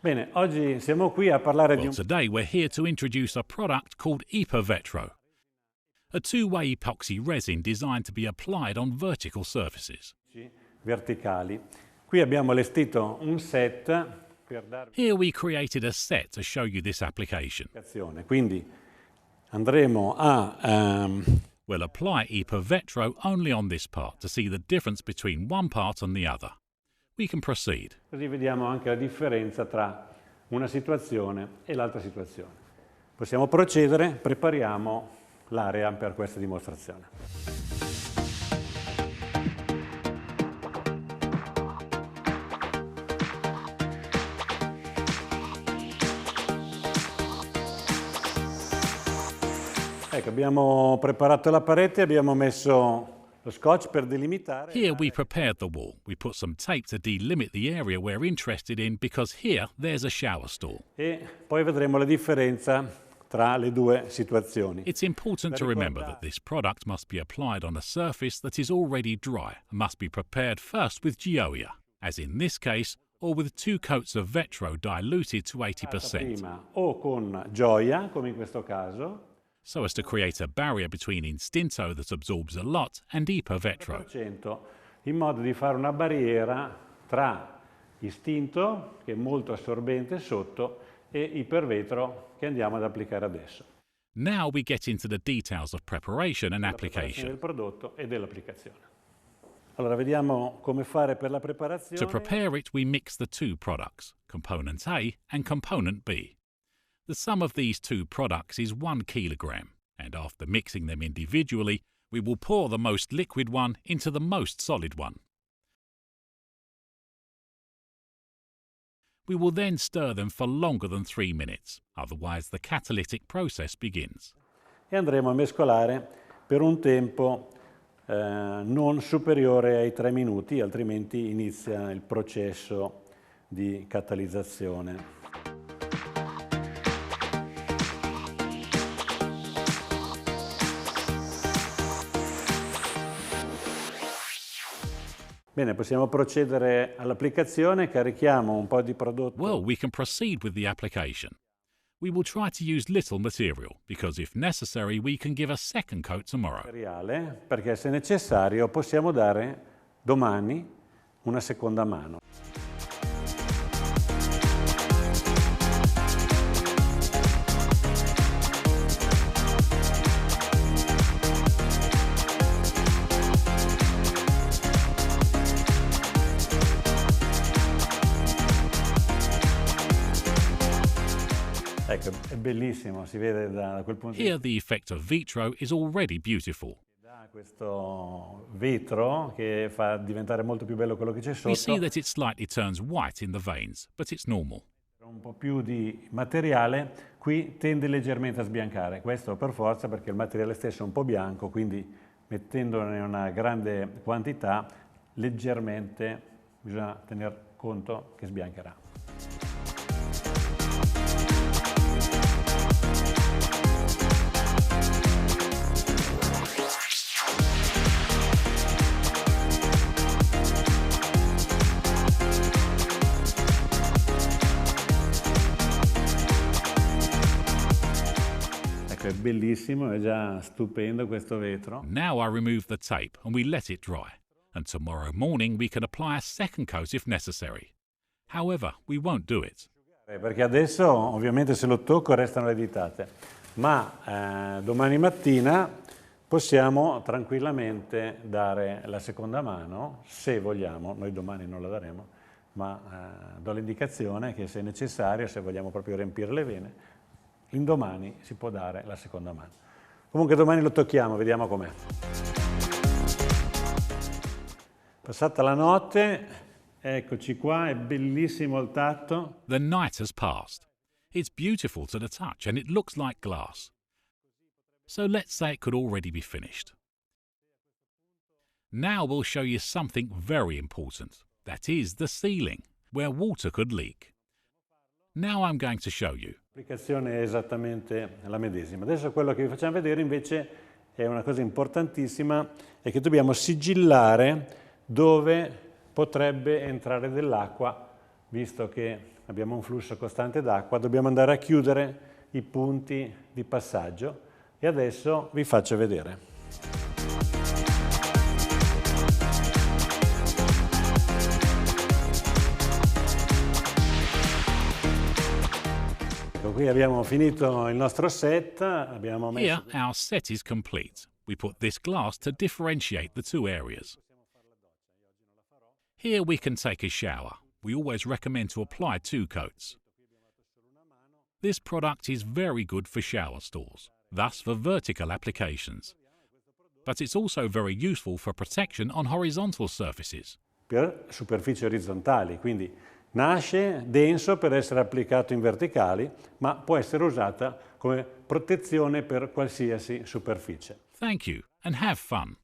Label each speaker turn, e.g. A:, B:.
A: Bene, oggi siamo qui a parlare di
B: Well, today we're here to introduce a product called Epovetro, a two-way epoxy resin designed to be applied on vertical surfaces.
A: verticali. Qui abbiamo allestito un set per dare
B: Here we created a set to show you this application.
A: un'applicazione. Quindi andremo a
B: We'll apply Epovetro only on this part to see the difference between one part and the other. We can proceed.
A: così vediamo anche la differenza tra una situazione e l'altra situazione. Possiamo procedere, prepariamo l'area per questa dimostrazione. Ecco, abbiamo preparato la parete, abbiamo messo lo scotch per delimitare.
B: Here we prepared the wall. We put some tape to delimit the area we're interested in because here there's a shower stall.
A: E poi vedremo la differenza tra le due situazioni.
B: It's important to remember that this product must be applied on a surface that is already dry and must be prepared first with Gioia, as in this case, or with 2 coats of Vetro diluted to 80%,
A: Prima o con gioia, come in questo caso,
B: so as to create a barrier between Instinto that absorbs a lot and Epovetro.
A: 100%, in modo di fare una barriera tra istinto, che è molto assorbente sotto, e ipervetro che andiamo ad applicare adesso.
B: Now we get into the details of preparation and
A: La preparazione del
B: application.
A: prodotto e dell'applicazione. Allora, vediamo come fare per la preparazione.
B: To prepare it, we mix the 2 products, component A and component B. The sum of these 2 products is 1 kilogram, and after mixing them individually, we will pour the most liquid one into the most solid one. We will then stir them for longer than 3 minutes, otherwise the catalytic process begins.
A: E andremo a mescolare per un tempo non superiore ai 3 minuti, altrimenti inizia il processo di catalizzazione. Bene, possiamo procedere all'applicazione, carichiamo un po' di prodotto.
B: Well, we can proceed with the application. We will try to use little material, because if necessary we can give a second coat tomorrow.
A: Materiale, perché se necessario possiamo dare domani una seconda mano. Ecco, è bellissimo, si vede da quel punto di
B: Here
A: vista.
B: the effect of Vitro is already beautiful.
A: Da questo vetro che fa diventare molto più bello quello che c'è
B: We see
A: sotto.
B: that it slightly turns white in the veins, but it's normal.
A: Un po' più di materiale, qui tende leggermente a sbiancare. Questo per forza perché il materiale stesso è un po' bianco, quindi mettendone una grande quantità, leggermente bisogna tener conto che sbiancherà. Ecco, è bellissimo, è già stupendo questo vetro.
B: Now I remove the tape and we let it dry, and tomorrow morning we can apply a second coat if necessary. However, we won't do it.
A: Perché adesso ovviamente se lo tocco restano le ditate, ma domani mattina possiamo tranquillamente dare la seconda mano, se vogliamo, noi domani non la daremo, ma do l'indicazione che se necessario, se vogliamo proprio riempire le vene, l'indomani si può dare la seconda mano. Comunque domani lo tocchiamo, vediamo com'è. Passata la notte, eccoci qua, è bellissimo il tatto.
B: The night has passed. It's beautiful to the touch and it looks like glass. So let's say it could already be finished. Now we'll show you something very important. That is the sealing, where water could leak. Now I'm going to show you.
A: L'applicazione è esattamente la medesima. Adesso quello che vi facciamo vedere invece è una cosa importantissima, è che dobbiamo sigillare dove potrebbe entrare dell'acqua, visto che abbiamo un flusso costante d'acqua, dobbiamo andare a chiudere i punti di passaggio e adesso vi faccio vedere. Qui abbiamo finito il nostro set, abbiamo messo...
B: Here, our set is complete. We put this glass to differentiate the two areas. Here we can take a shower. We always recommend to apply 2 coats. This product is very good for shower stalls, thus for vertical applications. But it's also very useful for protection on horizontal surfaces.
A: Per superfici orizzontali, quindi nasce denso per essere applicato in verticali, ma può essere usata come protezione per qualsiasi superficie.
B: Thank you and have fun.